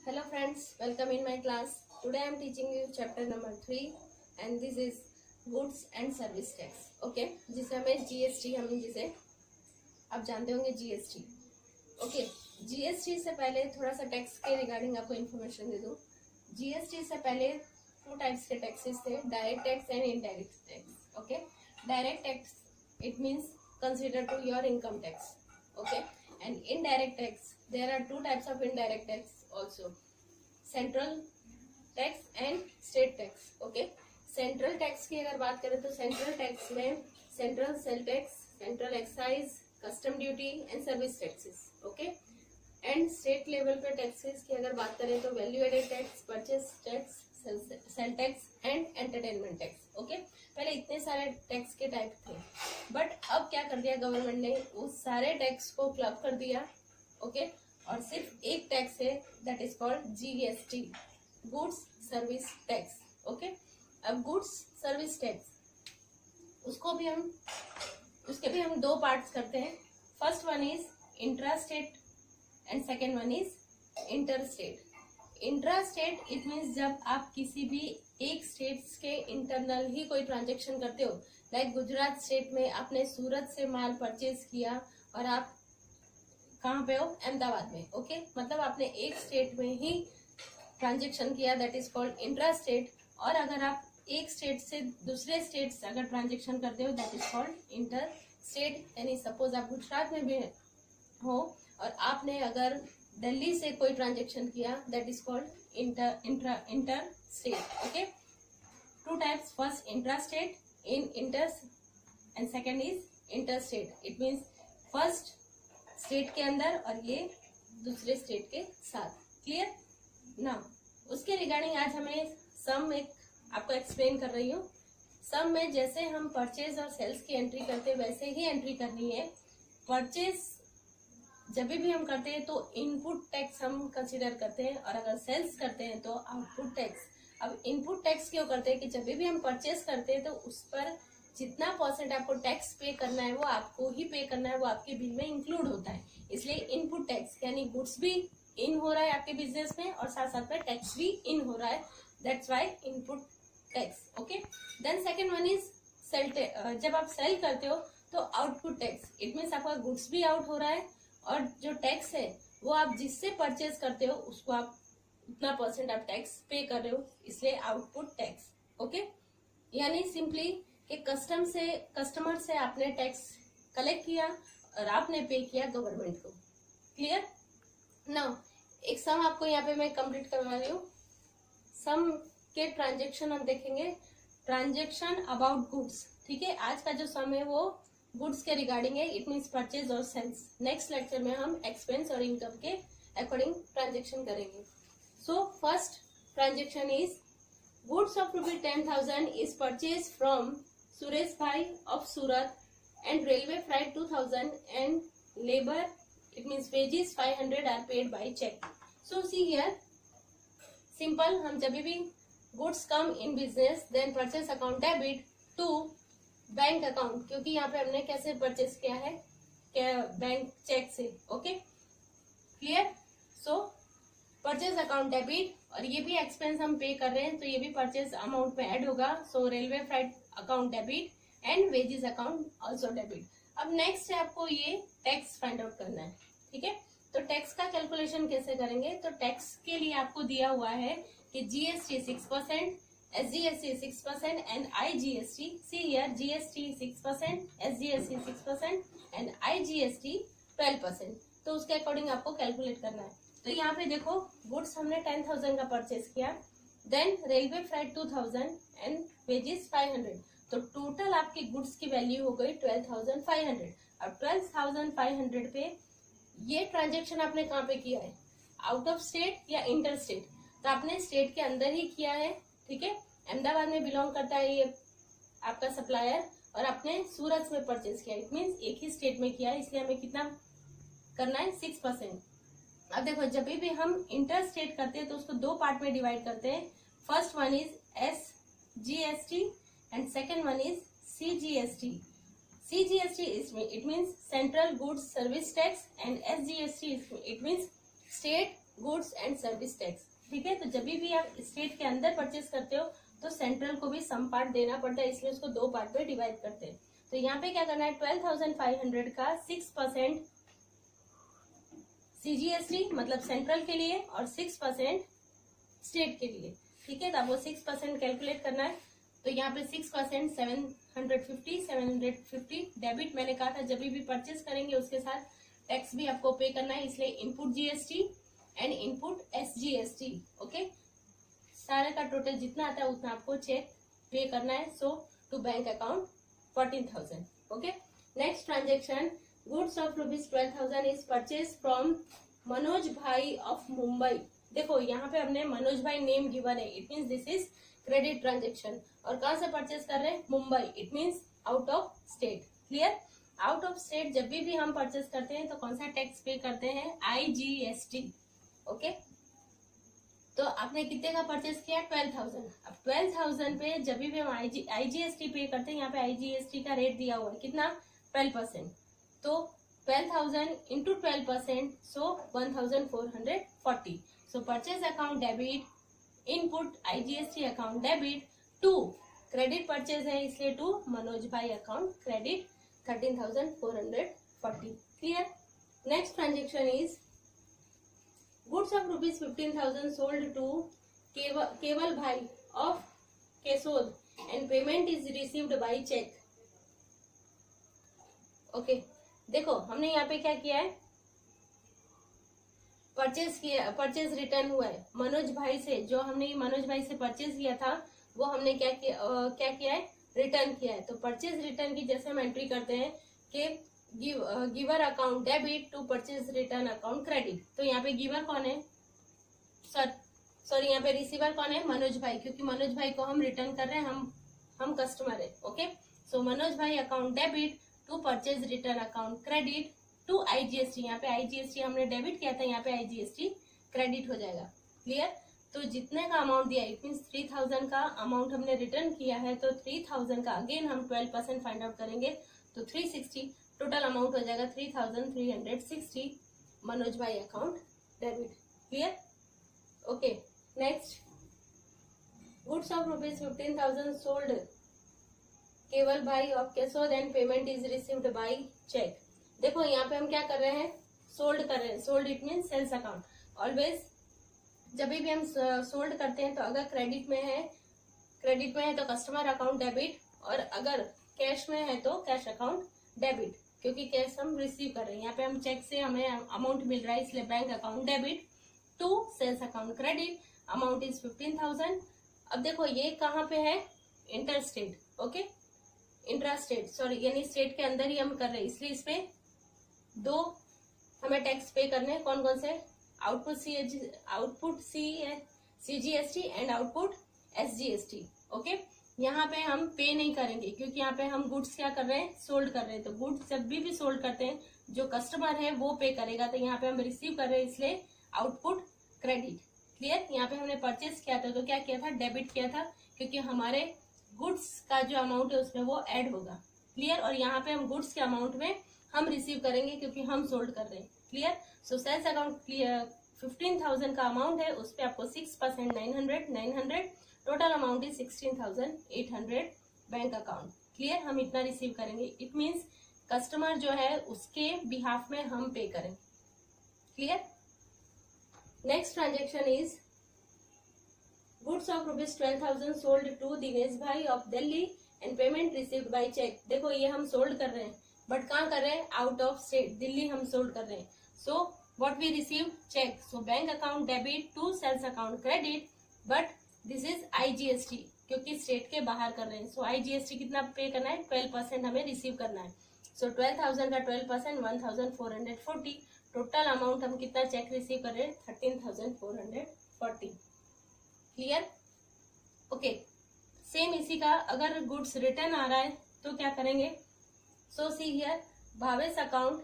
Hello friends, welcome in my class. Today I am teaching you chapter number 3 and this is goods and service tax. Okay, जिसे हमें GST हम जिसे आप जानते होंगे GST. Okay, GST से पहले थोड़ा सा टैक्स के रिगार्डिंग आपको इन्फॉर्मेशन दे दूं. GST से पहले 2 टाइप्स के टैक्सेस थे, direct tax and indirect tax. Okay, direct tax it means consider to your income tax. Okay, and indirect tax, there are 2 types of indirect tax also, central tax and state tax. Okay, central tax की अगर बात करें तो central tax में central sale tax, central excise, custom duty and service taxes. Okay, and state level पे taxes की अगर बात करें तो value added tax, purchase tax, sale tax and entertainment tax. Okay, पहले इतने सारे टैक्स के टाइप थे, बट अब क्या कर दिया गवर्नमेंट ने, उस सारे टैक्स को क्लब कर दिया. ओके, और सिर्फ एक टैक्स है that is called GST, goods service tax. Okay, अब गुड्स सर्विस टैक्स उसके भी हम 2 पार्ट्स करते हैं. First one is intra state and second one is inter state. Intra state it means जब आप किसी भी एक स्टेट्स के इंटरनल ही कोई ट्रांजेक्शन करते हो, लाइक गुजरात स्टेट में आपने सूरत से माल परचेज किया और आप कहाँ पे हो, अहमदाबाद में. ओके, मतलब आपने एक स्टेट में ही ट्रांजेक्शन किया, that is called intra state. और अगर आप एक स्टेट से दूसरे स्टेट अगर ट्रांजेक्शन करते हो that is called inter state. यानी सपोज आप गुजरात में भी हो और आपने अगर दिल्ली से कोई ट्रांजेक्शन किया that is called inter state. Okay, 2 types, first intra state in inter and second is inter state. It means first state के अंदर और ये दूसरे स्टेट के साथ. क्लियर ना? उसके रिगार्डिंग आज हमें सम एक आपको एक्सप्लेन कर रही हूँ. सम में जैसे हम परचेज और सेल्स की एंट्री करते हैं वैसे ही एंट्री करनी है. परचेज जब भी हम करते हैं तो इनपुट टैक्स हम कंसीडर करते हैं और अगर सेल्स करते हैं तो आउटपुट टैक्स. अब इनपुट टैक्स क्यों करते हैं कि जब भी हम परचेज करते हैं तो उस पर जितना % आपको टैक्स पे करना है वो आपको ही पे करना है, वो आपके बिल में इंक्लूड होता है. इसलिए इनपुट टैक्स यानी गुड्स भी इन हो रहा है आपके बिजनेस में और साथ साथ में टैक्स भी इन हो रहा है, that's why input tax. Okay, then second one is sale. जब आप सेल करते हो तो आउटपुट टैक्स, इट मीन्स आपका गुड्स भी आउट हो रहा है और जो टैक्स है वो आप जिससे परचेज करते हो उसको आप उतना % आप टैक्स पे कर रहे हो, इसलिए आउटपुट टैक्स. ओके, यानी सिंपली कि कस्टमर से आपने टैक्स कलेक्ट किया और आपने पे किया गवर्नमेंट को. Clear now? एक सम आपको यहाँ पे मैं कंप्लीट करवा रही हूँ. सम के ट्रांजेक्शन हम देखेंगे, ट्रांजेक्शन अबाउट गुड्स. ठीक है, आज का जो सम है वो गुड्स के रिगार्डिंग है, इट मीन्स परचेज और सेल्स. नेक्स्ट लेक्चर में हम एक्सपेंस और इनकम के अकॉर्डिंग ट्रांजेक्शन करेंगे. So first transaction is goods of ₹10,000 is purchased from Suresh Bhai of Surat and railway freight 2,000 and labor, it means wages 500 are paid by check. So see here, simple, हम जब भी goods come in business then purchase account debit to bank account, क्योंकि यहाँ पे हमने कैसे purchase किया है, क्या बैंक चेक से. Okay, clear? सो परचेज अकाउंट डेबिट और ये भी एक्सपेंस हम पे कर रहे हैं तो ये भी परचेज अमाउंट में ऐड होगा. So railway freight account debit and wages account also debit. अब नेक्स्ट है आपको ये टैक्स फाइंड आउट करना है. ठीक है, तो टैक्स का कैलकुलेशन कैसे करेंगे, तो टैक्स के लिए आपको दिया हुआ है कि GST 6%, SGST 6% and IGST. See here, GST 6%, SGST 6% and IGST 12%. तो उसके अकॉर्डिंग आपको कैलकुलेट करना है. तो यहाँ पे देखो, गुड्स हमने 10,000 का परचेज किया, then railway freight 2,000 and wages 500. तो टोटल आपकी गुड्स की वैल्यू हो गई 12,500. अब 12,500 पे ये ट्रांजेक्शन आपने कहाँ पे किया है, आउट ऑफ स्टेट या इंटर स्टेट? तो आपने स्टेट के अंदर ही किया है. ठीक है, अहमदाबाद में बिलोंग करता है ये आपका सप्लायर और आपने सूरत में परचेज किया, इट मीन्स एक ही स्टेट में किया है, इसलिए हमें कितना करना है, 6%. अब देखो, जब भी हम इंटर स्टेट करते हैं तो उसको 2 पार्ट में डिवाइड करते हैं. First one is SGST and second one is CGST. CGST it means Central Goods Service Tax and SGST it means State goods and service tax. ठीक है, तो जब भी आप स्टेट के अंदर परचेस करते हो तो सेंट्रल को भी सम पार्ट देना पड़ता है, इसलिए उसको 2 पार्ट में डिवाइड करते हैं। तो यहाँ पे क्या करना है, 12,500 का 6% CGST मतलब सेंट्रल के लिए और 6% स्टेट के लिए। ठीक है, तो आपको 6% कैलकुलेट करना है। तो यहाँ पे 6% 750 डेबिट। मैंने कहा था जब भी परचेस करेंगे उसके साथ टैक्स भी आपको पे करना है, इसलिए input GST and input SGST। Okay, सारे का टोटल जितना आता है उतना आपको चेक पे करना है। So to bank account 14,000। Okay, next transaction, goods of ₹12,000 is purchase from Manoj bhai of Mumbai. देखो यहाँ पे हमने मनोज भाई नेम गिवन है, it means this is credit transaction. और कहाँ से परचेज कर रहे हैं, Mumbai, it means out of state. Clear, out of state जब भी हम परचेज करते हैं तो कौन सा टैक्स पे करते हैं, IGST। ओके, तो आपने कितने का परचेज किया, 12,000। अब 12,000 पे जब भी हम IGST पे करते हैं, यहाँ पे IGST का रेट दिया हुआ है कितना, 12%। तो 12,000 into 12%, so 1,440। So purchase account debit, input IGST account debit, to credit purchase है इसलिए टू मनोज भाई account credit 13,440। Clear, next transaction is goods of ₹15,000 sold to Keval भाई of Keshod and payment is received by cheque. Okay, देखो हमने यहाँ पे क्या किया है, परचेज रिटर्न हुआ है मनोज भाई से। जो हमने मनोज भाई से परचेज किया था वो हमने क्या किया है, रिटर्न किया है। तो परचेज रिटर्न की जैसे हम एंट्री करते हैं कि giver account debit to purchase return account credit. तो यहाँ पे गिवर कौन है, सॉरी यहाँ पे रिसीवर कौन है, मनोज भाई, क्योंकि मनोज भाई को हम रिटर्न कर रहे हैं, हम कस्टमर है। ओके, सो मनोज भाई account debit to purchase return account credit to IGST। यहाँ पे IGST हमने डेबिट किया था, यहाँ पे IGST क्रेडिट हो जाएगा। क्लियर, तो जितने का अमाउंट दिया, इट मीन 3,000 का अमाउंट हमने रिटर्न किया है, तो 3,000 का अगेन हम 12% फाइंड आउट करेंगे तो 360 टोटल अमाउंट हो जाएगा 3,360 मनोज भाई account debit. Clear, okay, next goods of ₹15,000 sold Keval भाई of Keshod and payment is received by cheque. देखो यहाँ पे हम क्या कर रहे हैं, सोल्ड कर रहे हैं। Sold it mean sales account. Always जब भी हम सोल्ड करते हैं तो अगर क्रेडिट में है तो कस्टमर अकाउंट डेबिट, और अगर कैश में है तो कैश अकाउंट डेबिट, क्योंकि कैश हम रिसीव कर रहे हैं। यहाँ पे हम चेक से हमें अमाउंट मिल रहा है इसलिए bank account debit to sales account credit, amount is 15,000। अब देखो ये कहाँ पे है, inter state. Okay, intra state sorry, यानी स्टेट के अंदर ही हम कर रहे हैं, इसलिए इसपे 2 हमें टैक्स पे करने हैं। कौन कौन से, output CGST and output SGST। Okay, यहाँ पे हम पे नहीं करेंगे क्योंकि यहाँ पे हम गुड्स क्या कर रहे हैं, सोल्ड कर रहे हैं। तो गुड्स जब भी सोल्ड करते हैं जो कस्टमर है वो पे करेगा, तो यहाँ पे हम रिसीव कर रहे हैं इसलिए आउटपुट क्रेडिट। क्लियर, यहाँ पे हमने परचेस किया था तो क्या किया था, डेबिट किया था, क्योंकि हमारे गुड्स का जो अमाउंट है उसमें वो ऐड होगा। क्लियर, और यहाँ पे हम गुड्स के अमाउंट में हम रिसीव करेंगे क्योंकि हम सोल्ड कर रहे हैं। क्लियर, सो सेल्स अकाउंट 15,000 का अमाउंट है, उस पर आपको 6% 900 total amount is 16,800 bank account. Clear, हम इतना रिसीव करेंगे, इट मीन्स कस्टमर जो है उसके बिहाफ में हम पे करें। Clear, next transaction is goods of ₹12,000 sold to Dinesh bhai of Delhi and payment received by cheque. देखो ये हम सोल्ड कर रहे हैं बट कहाँ कर रहे हैं, आउट ऑफ स्टेट, दिल्ली हम सोल्ड कर रहे हैं। So what we receive, cheque. So bank account debit to sales account credit, but this is IGST क्योंकि स्टेट के बाहर कर रहे हैं। सो IGST कितना पे करना है, 12% हमें रिसीव करना है। सो 12,000 का 12% 1,440, टोटल अमाउंट हम कितना चेक रिसीव कर रहे हैं, 13,440। क्लियर, ओके, सेम इसी का अगर गुड्स रिटर्न आ रहा है तो क्या करेंगे, so see here Bhavesh account.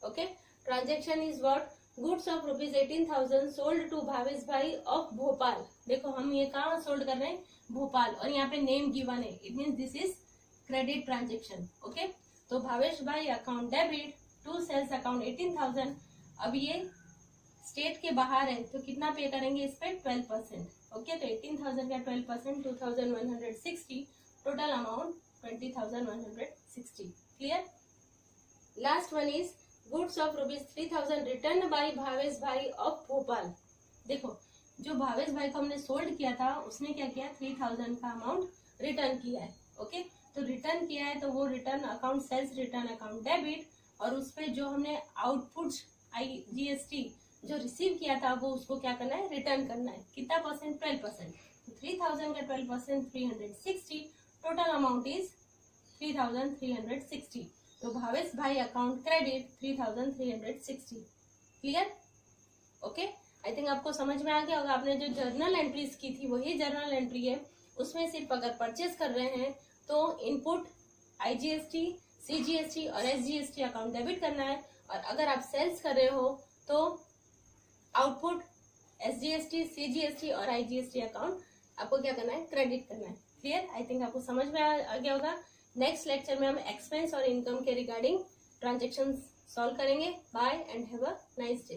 Okay, transaction is what, goods of ₹18,000 sold to Bhavesh भाई ऑफ भोपाल। देखो हम ये कहाँ सोल्ड कर रहे हैं, भोपाल, और यहाँ पे नेम गिवन है, it means this is credit transaction. Okay, तो भावेश भाई account debit to sales account 18,000। अब ये स्टेट के बाहर है तो कितना पे करेंगे इस पे 12%. ओके, तो 18,000 का 12% 2,160, total amount 20,160. Clear. Last one is goods of ₹3,000 return by Bhavesh भाई ऑफ भोपाल. देखो, जो भावेश भाई को हमने सोल्ड किया था उसने क्या किया, 3,000 का अमाउंट रिटर्न किया है. ओके, तो रिटर्न किया है तो वो return account sales return account debit, और उस पे जो हमने आउटपुट IGST जो रिसीव किया था वो उसको क्या करना है, रिटर्न करना है. कितना परसेंट, 12%. 3,000 का 12% 360, टोटल अमाउंट इज 3,360. तो भावेश भाई account credit 3,360. Clear. Okay, I think आपको समझ में आ गया होगा. आपने जो जर्नल एंट्रीज की थी वही जर्नल एंट्री है. उसमें सिर्फ अगर परचेज कर रहे हैं तो इनपुट IGST, CGST और SGST अकाउंट डेबिट करना है, और अगर आप सेल्स कर रहे हो तो आउटपुट SGST, CGST और IGST अकाउंट आपको क्या करना है, क्रेडिट करना है. क्लियर. आई थिंक आपको समझ में आ गया होगा. नेक्स्ट लेक्चर में हम एक्सपेंस और इनकम के रिगार्डिंग ट्रांजेक्शन सॉल्व करेंगे. Bye and have a nice day.